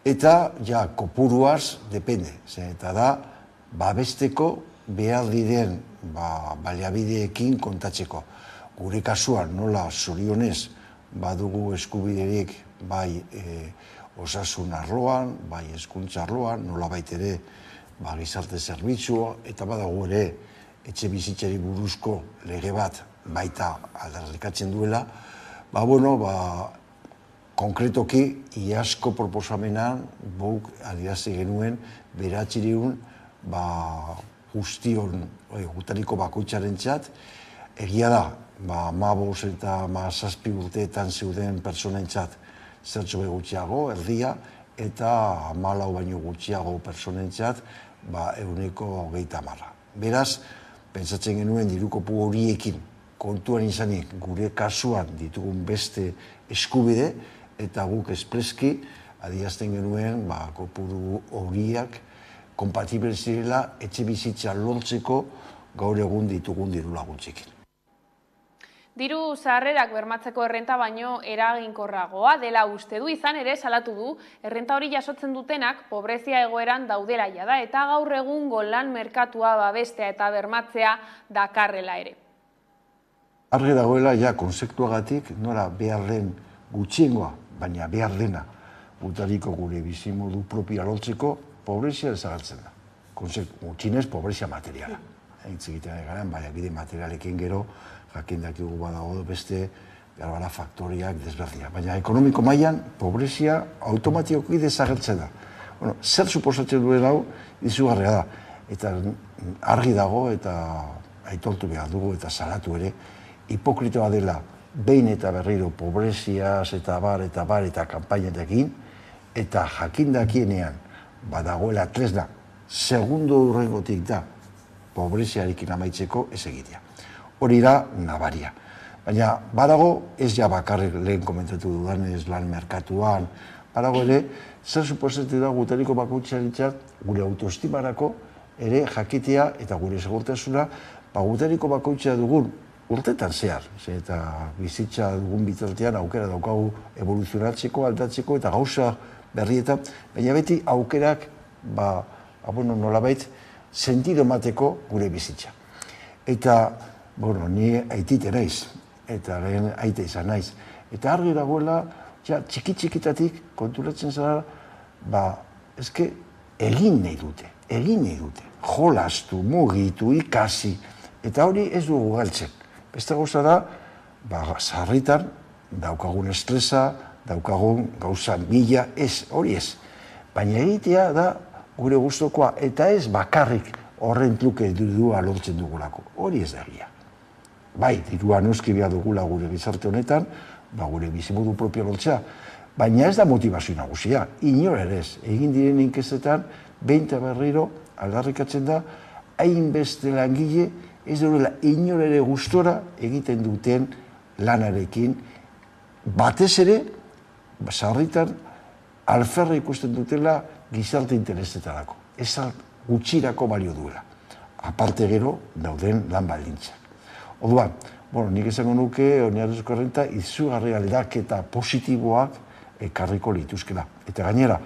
eta kopuruaz depende. Eta da, babesteko behar diren baliabideekin kontatzeko. Gure kasuan, nola zorionez badugu eskubiderik bai osasun arloan, bai hezkuntza arloan, nolabait ere gizarte zerbitzua, eta badago ere etxe bizitzari buruzko lege bat baita aldarrikatzen duela, konkretoki iazko proposamenan guk adierazi genuen bederatziehun guztion gutariko bakoitzarentzat, egia da, 15 eta 17 urteetan zeuden pertsonentzat zertxo gutxiago, erdia, eta 14 baino gutxiago pertsonentzat 130. Beraz, pentsatzen genuen diru kopuru horiekin kontuan izanik gure kasuan ditugun beste eskubide eta guk espreski adierazten genuen kopuru horiak kompatible zirela etxe bizitza lortzeko gaur egun ditugun diru laguntzekin. Diru sarrerak bermatzeko errenta baino eraginkorragoa dela uste du, izan ere salatu du errenta hori jasotzen dutenak pobrezia egoeran daudela da eta gaur egungo lan merkatua babestea eta bermatzea dakarrela ere. Argi dagoela konzeptuagatik nora behar den gutxiengoa, baina behar dena gutariko gure bizimodu propioa lortzeko pobrezia desagertzen da. Gutxinez pobrezia materiala. Hitz egiten garen, bide materialekin gero jakindakigu badago beste faktoriak desberdinak. Baina ekonomiko mailan pobrezia automatikoki desagertzen da. Zer suposatzen duen hau izugarria da. Eta argi dago eta aitortu behar dugu eta salatu ere, hipokritoa dela behin eta berriro pobreziaz eta bar eta kanpainetekin, eta jakindakienean badagoela tresna, segundo urrengotik da pobreziarekin amaitzeko ez egitea. Hori da nabaria. Baina badago, ez ja bakarrik lehen komentatu dudan ez lan merkatuan, badago ere, zer suposatu da gutariko bakoitzaritzat gure autoestimarako ere jakitea eta gure segurtasuna gutariko bakoitza dugun urtetan zehar. Eta bizitza dugun bitartean aukera daukagu evoluzionatzeko, aldatzeko eta gauza berrietan, baina beti aukerak nolabait sentido emateko gure bizitza. Eta, ni aitite naiz, eta lehen aite izan naiz. Eta argi dagoela, txiki-txikitatik konturatzen zara, egin nahi dute. Jolastu, mugitu, ikasi, eta hori ez dugu galtzen. Beste gauza da, sarritan daukagun estresa, daukagun gauza mila, hori ez. Baina egitea da gure gustokoa, eta ez bakarrik horren truke dirua lortzen dugulako. Hori ez da egia. Bai, dirua noski behar dugula gure gizarte honetan, gure bizimodu propio lortzea, baina ez da motivazio nagusia, inor ere ez. Egin diren inkezetan, behin eta berriro aldarrikatzen da, hainbeste langile ez duela inor ere gustora egiten duten lanarekin, batez ere, sarritan, alferra ikusten dutela gizarte interesetarako. Ez gutxirako balio duela. Aparte gero, dauden lan baldintzak. Orduan, nik esango nuke, oinarrizko errenta, izugarri aldaketa positiboak ekarriko lituzkela. Eta gainera,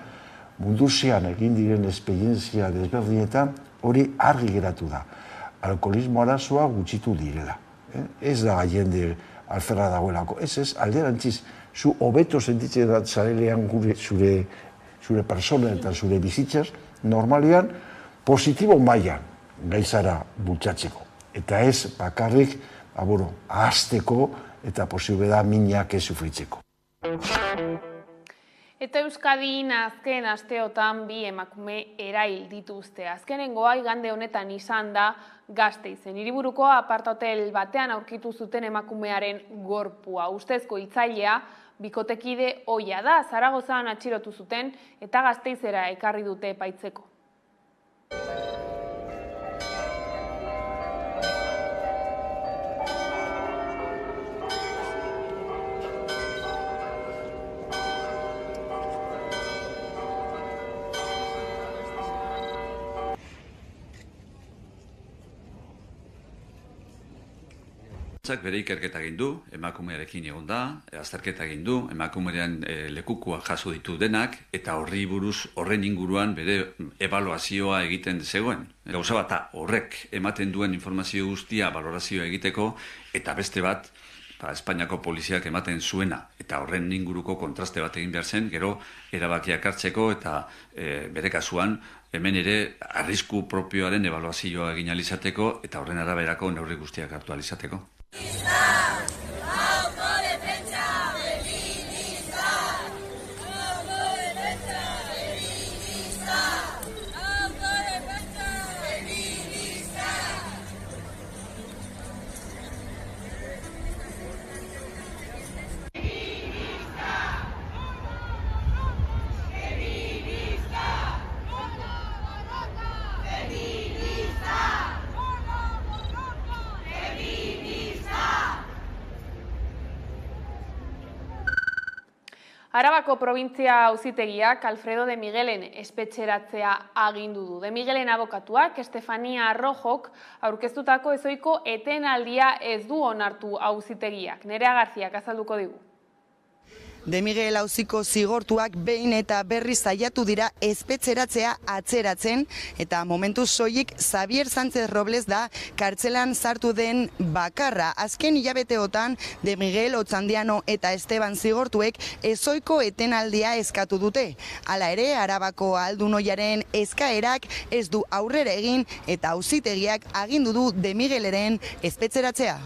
munduzean egin diren esperientzia desberdinetan, hori argi geratu da. Alkoholismo arazoa gutxitu direla. Ez da jende alferra dagoelako. Ez, alderantziz, zu hobeto sentitzen da zarelean zure persona eta zure bizitzaz, normalean, positibo mailan gaizara bultzatzeko. Eta ez bakarrik, ahazteko eta posible da minak ez sufritzeko. Eta Euskadin azken asteotan bi emakume erail dituzte. Azkenengoa igande honetan izan da Gasteizen. Hiriburuko aparthotel batean aurkitu zuten emakumearen gorpua. Ustezko hiltzailea bikotekide ohia da, Zaragozan atxilotu zuten eta Gasteizera ekarri dute epaitzeko. Bere ikerketa egin du, emakumearekin egon da, azterketa egin du, emakumearen lekukua jaso ditu denak, eta horri buruz horren inguruan bere ebaluazioa egiten zegoen. Gauza bat, horrek ematen duen informazio guztia balorazioa egiteko, eta beste bat, Espainiako poliziak ematen zuena, eta horren inguruko kontraste bat egin behar zen, gero erabakiak hartzeko, eta bere kasuan, hemen ere arrisku propioaren ebaluazioa egin alizateko, eta horren araberako neurri guztiak hartu alizateko. Arabako probintzia auzitegiak Alfredo de Miguelen espetxeratzea agindu du. De Miguelen abokatuak Estefania Arrojok aurkeztutako ezoiko etenaldia ez du onartu auzitegiak. Nerea Garziak azalduko digu. De Miguel auziko zigortuak behin eta berriz saiatu dira espetxeratzea atzeratzen eta momentu soilik Xavier Sánchez Robles da kartzelan sartu den bakarra. Azken hilabeteotan De Miguel, Otxandiano eta Esteban zigortuek ezoiko etenaldia eskatu dute. Hala ere, Arabako aldunoiaren eskaerak ez du aurrera egin eta auzitegiak agindu du De Migueleren espetxeratzea.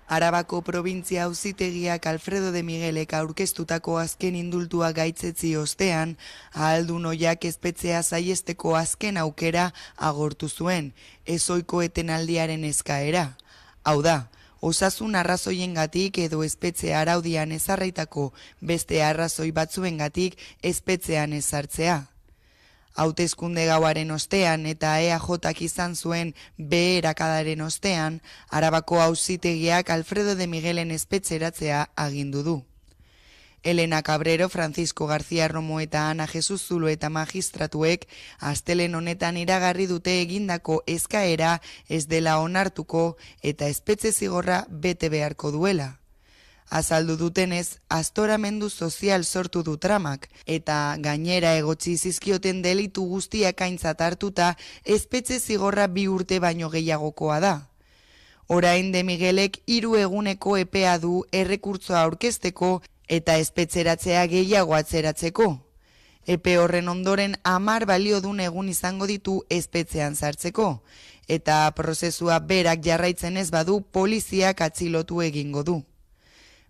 Arabako probintzia auzitegiak Alfredo de Miguelek aurkeztutako azken indultua gaitzetzi ostean, ahaldunoiak espetxea saiesteko azken aukera agortu zuen, ezoiko etenaldiaren eskaera. Hau da, osasun arrazoiengatik edo espetxe araudian ezarritako beste arrazoi batzuengatik espetxean ezartzea. Hauteskunde gauaren ostean eta EAJak izan zuen beherakadaren ostean, Arabako auzitegiak Alfredo de Miguelen espetxeratzea agindu du. Elena Cabrero, Francisco García Romo eta Ana Jesus Zulueta magistratuek astelehen honetan iragarri dute egindako eskaera ez dela onartuko eta espetxe zigorra bete beharko duela. Azaldu dutenez, aztoramendu sozial sortu du tramak eta gainera egotzi zizkioten delitu guztiak aintzat hartuta espetxe zigorra 2 urte baino gehiagokoa da. Orain de Miguelek 3 eguneko epea du errekurtsoa aurkezteko eta espetxeratzea gehiago atzeratzeko. Epe horren ondoren 10 baliodun egun izango ditu espetxean sartzeko, eta prozesua berak jarraitzen ez badu poliziak atxilotu egingo du.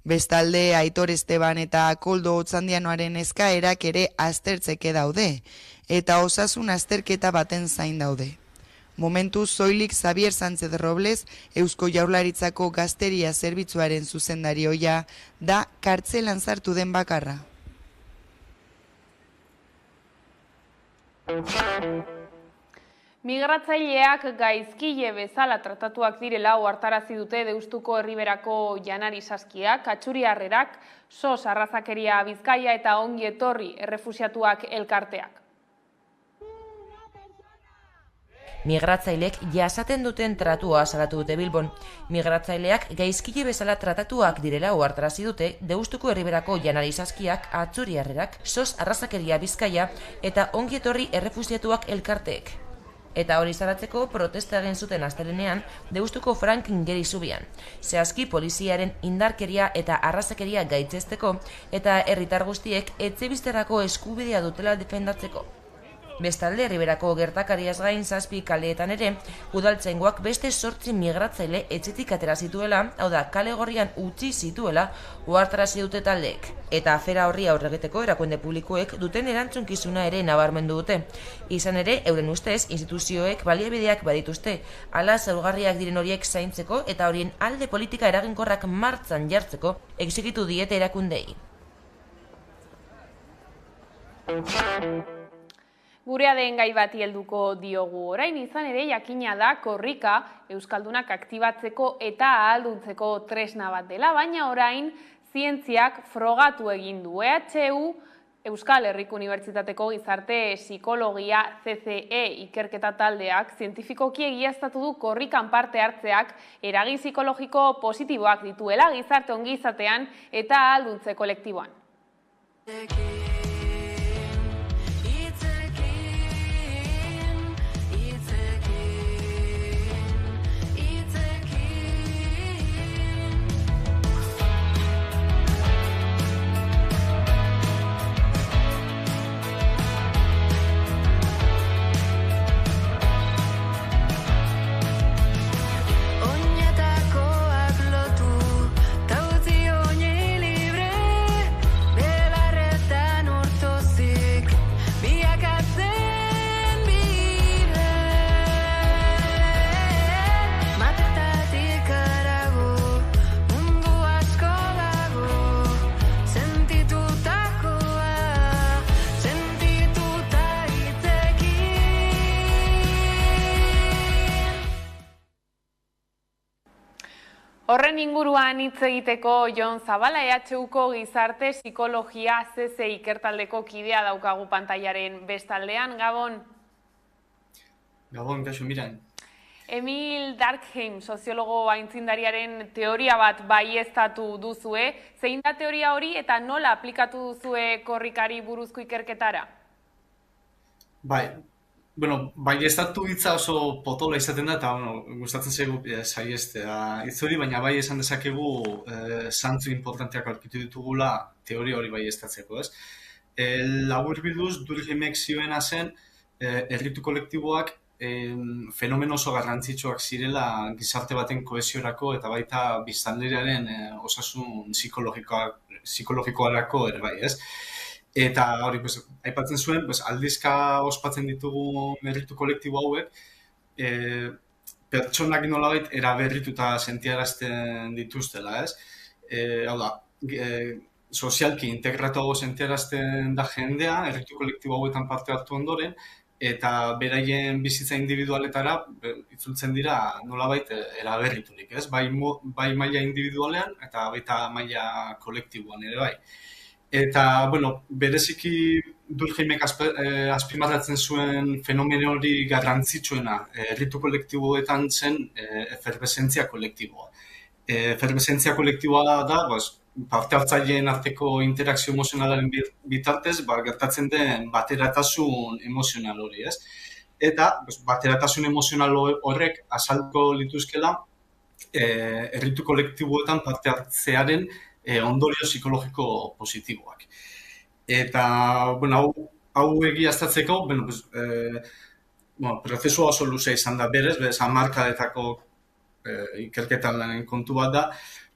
Bestalde, Aitor Esteban eta Koldo Otxandianoaren eskaerak ere aztertzeke daude, eta osasun azterketa baten zain daude. Momentuz soilik Xavier Sánchez Robles, Eusko Jaurlaritzako gazteria zerbitzuaren zuzendarioia, da kartzelan sartu den bakarra. Migratzaileak gaizkile bezala tratatuak direla ohartarazi dute Deustuko Erriberako Janari Saskiak, Atxuriarrerak, SOS Arrazakeria Bizkaia eta Ongi Etorri Errefuxiatuak elkarteak. Migratzailek jasaten duten tratua salatu dute Bilbon. Migratzaileak gaizkile bezala tratatuak direla ohartarazi dute Deustuko Erriberako Janari Saskiak, Atxuriarrerak, SOS Arrazakeria Bizkaia eta Ongi Etorri Errefuxiatuak elkarteek. Eta hori salatzeko protesta egin zuten astelehenean Deustuko Frank Ingeri zubian. Zehazki poliziaren indarkeria eta arrazakeria gaitzesteko eta herritar guztiek etxebizterako eskubidea dutela defendatzeko. Bestalde, Erriberako gertakariaz gain 7 kaleetan ere, udaltzaingoak beste 8 migratzaile etxetik atera zituela, hau da, kale gorrian utzi zituela, ohartarazi dute taldeek. Eta afera horri aurre egiteko erakunde publikoek duten erantzunkizuna ere nabarmendu dute. Izan ere, euren ustez, instituzioek baliabideak badituzte, hala zaurgarriak diren horiek zaintzeko eta horien alde politika eraginkorrak martzan jartzeko exigitu diete erakundei. Gurea den gai bati helduko diogu orain, izan ere jakina da korrika euskaldunak aktibatzeko eta ahalduntzeko tresna bat dela, baina orain zientziak frogatu egin du. EHU Euskal Herriko Unibertsitateko Gizarte Psikologia CCE ikerketa taldeak zientifikoki egiaztatu du korrikan parte hartzeak eragin psikologiko positiboak dituela gizarte ongizatean eta ahalduntze kolektiboan. Horren inguruan hitz egiteko Jon Zabala EHUko Gizarte Psikologia CC ikertaldeko kidea daukagu pantailaren bestaldean. Gabon. Gabon, kaixo, miran. Emil Durkheim, soziologo aintzindariaren teoria bat baieztatu duzue. Zein da teoria hori eta nola aplikatu duzue korrikari buruzko ikerketara? Baieztatu hitza oso potola izaten da, eta gustatzen zaigu saiestea hitz hori, baina bai esan dezakegu zantzu importanteak aurkitu ditugula teoria hori baieztatzeko, ez? Laburbilduz, Durkheimek zioena zen, erritu kolektiboak fenomeno oso garrantzitsuak zirela gizarte baten kohesiorako eta baita biztanleriaren osasun psikologikoarako ere bai, ez? Eta hori, aipatzen zuen, aldizka ospatzen ditugu erritu kolektibo hauek, pertsonak nolabait eraberrituta sentiarazten dituztela, ez? Hau da, sozialki integratuago sentiarazten da jendea, erritu kolektibo hauetan parte hartu ondoren, eta beraien bizitza individualetara itzultzen dira nolabait eraberriturik, ez? Bai maila individualean eta baita maila kolektiboan ere bai. Eta, bueno, bereziki Durkheimek azpimarratzen zuen fenomeno hori garrantzitsuena erritu kolektiboetan zen eferbesentzia kolektiboa. Eferbesentzia kolektiboa da, parte hartzaileen arteko interakzio emozionalaren bitartez, gertatzen den bateratasun emozional hori, ez? Eta bateratasun emozional horrek azalduko lituzkela erritu kolektiboetan parte hartzearen ondorio psikologiko positiboak. Eta, bueno, hau egiaztatzeko, prozesua oso luzea izan da berez hamarkadetako ikerketan kontu bat da,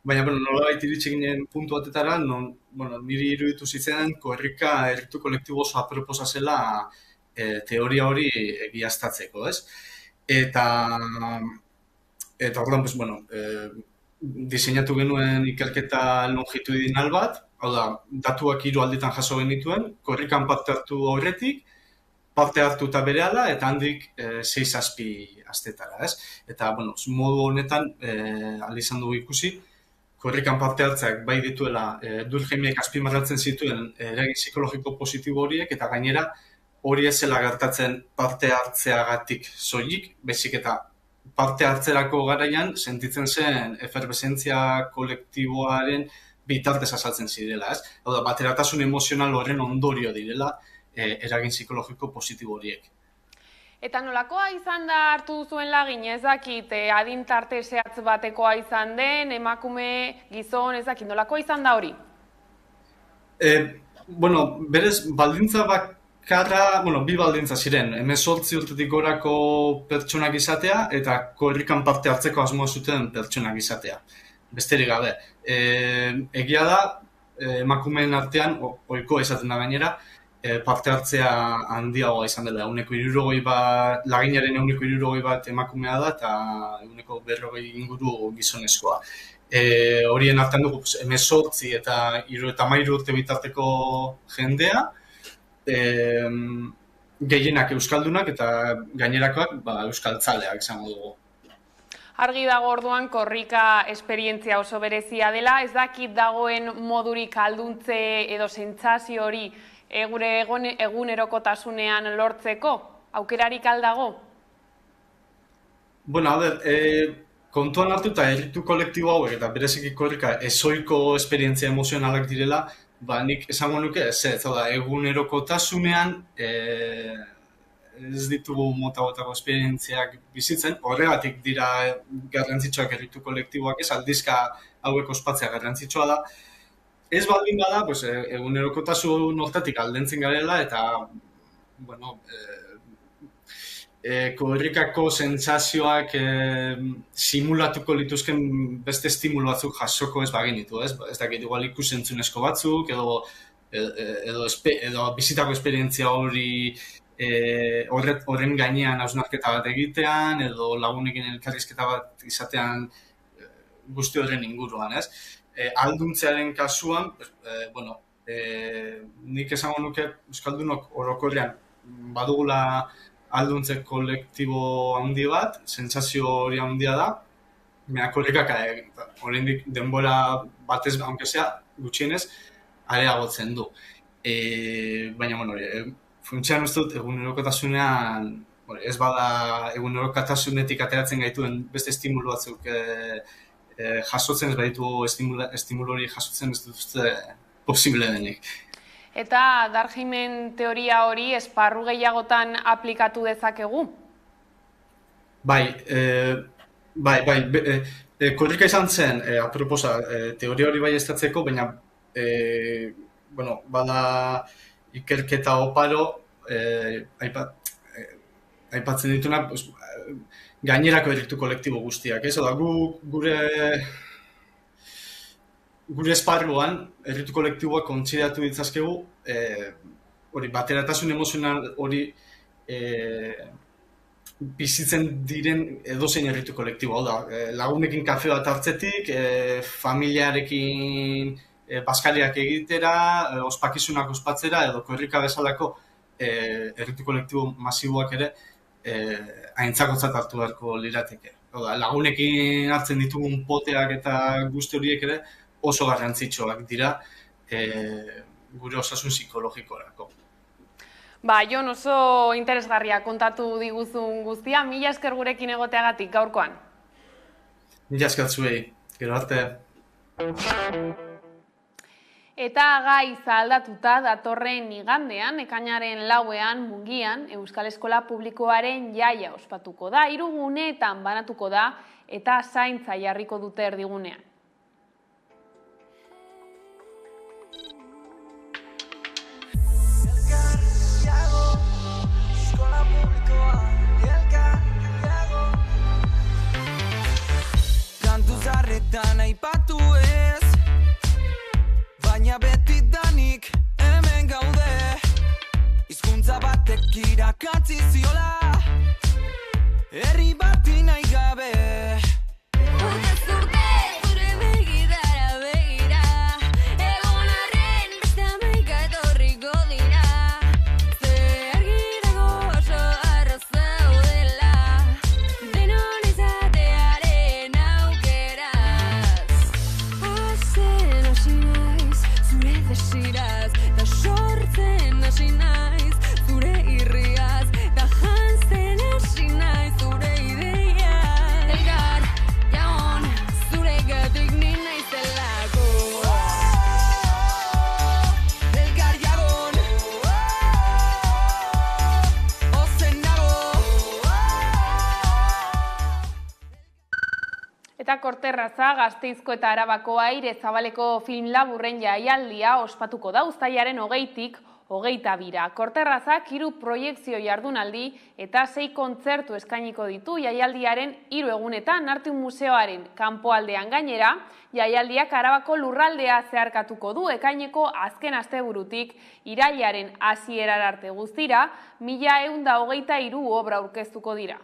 baina, nolabait iritsi ginen puntu batetara, niri iruditu zitzen korrika erritu kolektibo oso aproposa zela teoria hori egiaztatzeko, ez? Eta orduan, diseinatu genuen ikerketa longitudinal bat, hau da, datuak 3 alditan jaso genituen, korrikan parte hartu aurretik, parte hartu eta berehala, eta handik 6-7 astetara, ez? Eta, modu honetan, izan dugu ikusi, korrikan parte hartzeak bai dituela Durkheimek azpimarratzen zituen eragin psikologiko positibo horiek, eta gainera hori ez zela gertatzen parte hartzeagatik soilik, baizik eta parte hartzerako garaian sentitzen zen eferbesentzia kolektiboaren bitartez azaltzen zirela, ez? Hau da, bateratasun emozional horren ondorio direla eragin psikologiko positibo horiek. Eta nolakoa izan da hartu duzuen lagin, ez dakit, adin tarte zehatz batekoa izan den, emakume, gizon, ez dakit, nolakoa izan da hori? Berez, baldintza bakarra, bi baldintza ziren, 18 urtetik gorako pertsonak izatea eta korrikan parte hartzeko asmoa zuten pertsonak izatea. Besterik gabe. Egia da, emakumeen artean, ohikoa izaten da gainera, parte hartzea handiagoa izan dela. Laginaren 160 emakumea da eta 140 inguru gizonezkoa. Horien artean dugu 18 eta 73 urte bitarteko jendea, gehienak euskaldunak eta gainerakoak euskaltzaleak izango dugu. Argi dago orduan korrika esperientzia oso berezia dela, ez dakit dagoen modurik alduntze edo sentsazio hori gure egunerokotasunean lortzeko, aukerarik aldago? Kontuan hartu eta erritu kolektibo hauek eta bereziki korrika ezoiko esperientzia emozionalak direla, nik esango nuke ez, egunerokotasunean ez ditugu mota-botako esperientziak bizitzen, horregatik dira garrantzitsuak erritu kolektiboak ez, aldizka hauek ospatzea garrantzitsua da. Ez baldin bada, egunerokotasun hortatik aldentzen garela eta, korrikako sentsazioak simulatuko lituzken beste estimulu batzuk jasoko ez bagenitu, ez? Ez dakit, igual ikusentzunezko batzuk, edo bizitako esperientzia hori horren gainean hausnarketa bat egitean, edo lagunekin elkarrizketa bat izatean guzti horren inguruan, ez? Alduntzearen kasuan, nik esango nuke euskaldunok orokorrean badugula alduntze kolektibo handi bat, sentsazio hori handia da, korrikak oraindik denbora batez, aunque sea, gutxienez, areagotzen du. Baina, funtsean uste dut, egunerokotasunean, ez bada egunerokotasunetik ateratzen gaituen beste estimulu batzuk jasotzen, ez baditu estimulu hori jasotzen, ez dut uste posible denik. Eta Durkheimen teoria hori esparru gehiagotan aplikatu dezakegu? Bai, korrika izan zen, aproposa, teoria hori bai estatzeko, baina, bada ikerketa oparo, aipatzen dituna, gainerako erritu kolektibo guztiak, ez? Oda, gure esparruan, erritu kolektiboak kontsidatu ditzazkegu, bateratasun emozional hori bizitzen diren edozein erritu kolektibo. Hau da, lagunekin kafe bat hartzetik, familiarekin baskariak egitera, ospakizunak ospatzera, edo korrika bezalako erritu kolektibo masiboak ere aintzakotzat hartu beharko lirateke. Lagunekin hartzen ditugun poteak eta guzti horiek ere oso garrantzitsuak dira gure osasun psikologikorako. Jon, oso interesgarria kontatu diguzun guztia, mila esker gurekin egoteagatik gaurkoan. Mila esker zuei, gero arte. Eta gai zaldatuta datorren igandean, ekainaren 4ean Mungian, Euskal Eskola Publikoaren jaia ospatuko da, 3 guneetan banatuko da eta zaintza jarriko dute erdigunean. Zarretan aipatu ez, baina beti danik hemen gaude, hizkuntza batek irakatsi ziola, herri bati nahi gabe. Urtez urte, zure begidara begira, egon arren beste hamaika etorriko dira, ze argi dago oso arro zaudela, denon izatearen desiraz, da sortzen hasi naiz, zure irriaz, da jantzen hasi naiz, zure ideia. Elgar, jagon, zure gatik ni naizelako. Elgar, jagon, ozen nago. Eta Korterraza, Gasteizko eta Arabako Aire Zabaleko film laburren jaialdia ospatuko da uztailaren 20-tik 22. Korterrazak 3 proiekzio jardunaldi eta 6 kontzertu eskainiko ditu jaialdiaren 3 egunetan Artun Museoaren kanpoaldean. Gainera, jaialdiak Arabako lurraldea zeharkatuko du ekaineko azken asteburutik irailaren hasierara arte guztira 1123 obra aurkeztuko dira.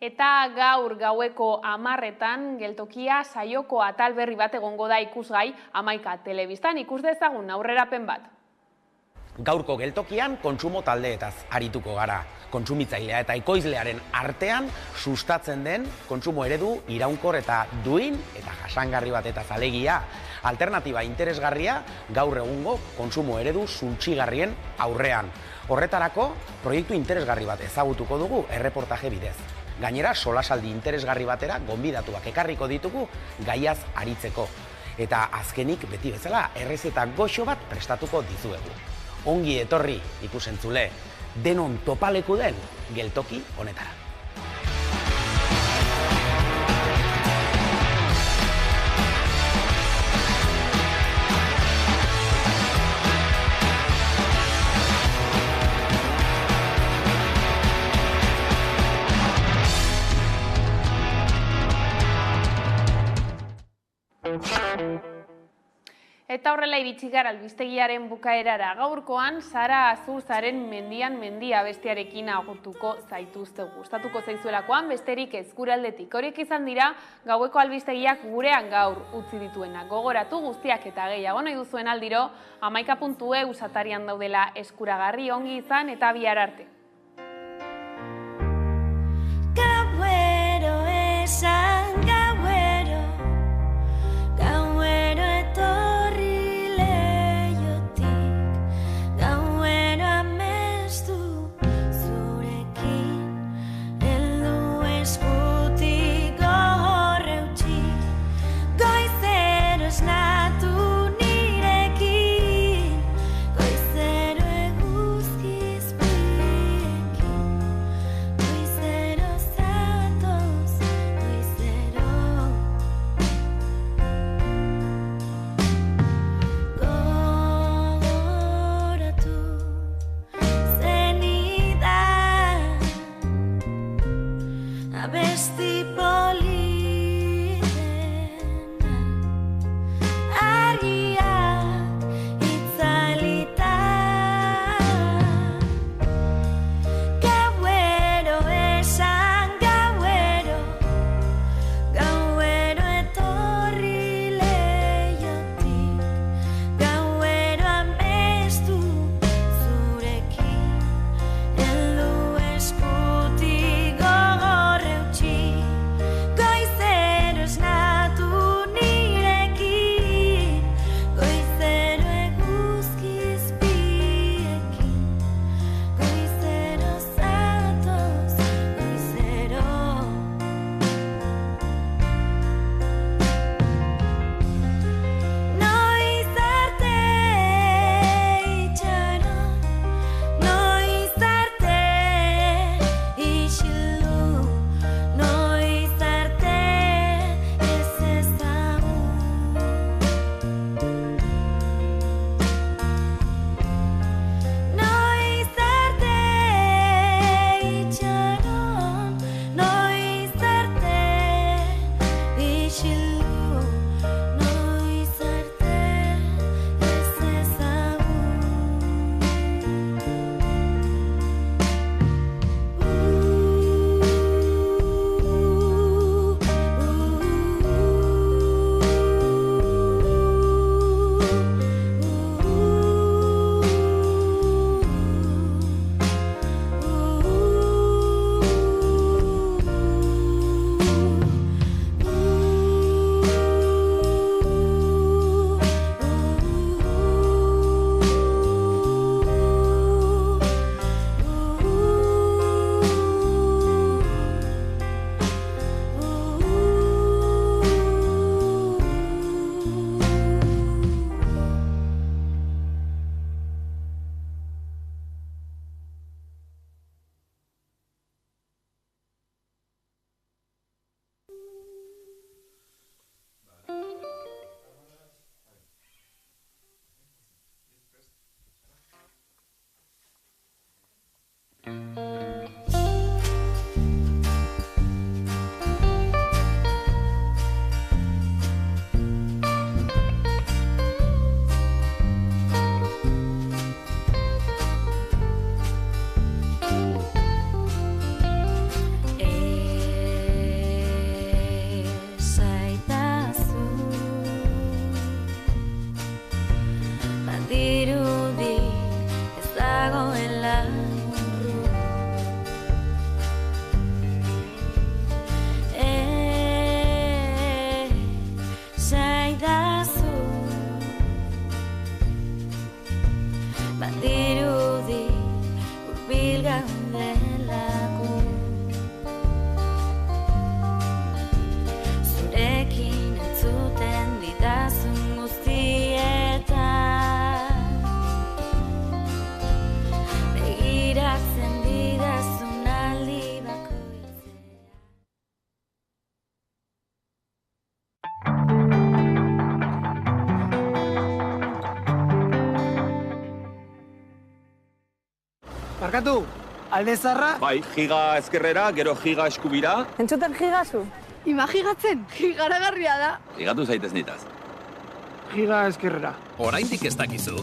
Eta gaur gaueko 10etan geltokia saioko atal berri bat egongo da ikusgai 11 telebistan. Ikus dezagun aurrerapen bat. Gaurko geltokian kontsumo taldeetaz arituko gara. Kontsumitzailea eta ekoizlearen artean sustatzen den kontsumo eredu iraunkor eta duin eta jasangarri batetaz alegia. Alternatiba interesgarria gaur egungo kontsumo eredu suntsigarrien aurrean. Horretarako proiektu interesgarri bat ezagutuko dugu erreportaje bidez. Gainera, solasaldi interesgarri batera gonbidatuak ekarriko ditugu gaiaz aritzeko. Eta azkenik beti bezala errezeta goxo bat prestatuko dizuegu. Ongi etorri ikusentzule, denon topaleku den geltoki honetara. Eta horrela iritsi gara albistegiaren bukaerara. Gaurkoan, Sara Azurzaren mendian mendia bestiarekin agurtuko zaituzte. Gustatuko zaizuelakoan besterik ez gure aldetik. Horiek izan dira gaueko albistegiak gurean gaur utzi dituenak. Gogoratu guztiak eta gehiago nahi duzuen aldiro, 11.eu atarian daudela eskuragarri, ongi izan eta bihar arte. Gauero esan, gauero, gauero etorri leiotik, gauero amestu zurekin, heldu eskutik gogorre utzi, goizero esnatu nirekin, goizero eguzkizpiekin, goizero zatoz, goizero gogoratu zenidan abesti politena argiak itzalita gauero esan gauero gauero etorri leiotik gauero amestu zurekin heldu eskutik gogorre utzi goizero esnatu nirekin goizero eguzkizpiekin goizero zatoz goizero noiz arte itxaron noiz arte isildu noiz arte ez ezagun noiz arte itxaron noiz arte isildu noiz arte ez zaitazu badirudi ez dagoela zaidazu badirudi hurbil gaudelako zurekin entzuten didazun guztietan begiratzen didazun aldi bakoitzean. Barkatu, alde zarra? Bai, giga ezkerrera, gero giga eskubira. Entzuten gigazu? Imagigatzen, gigaragarria da. Ligatu zaitez nitaz. Giga eskerrera. Oraindik ez dakizu.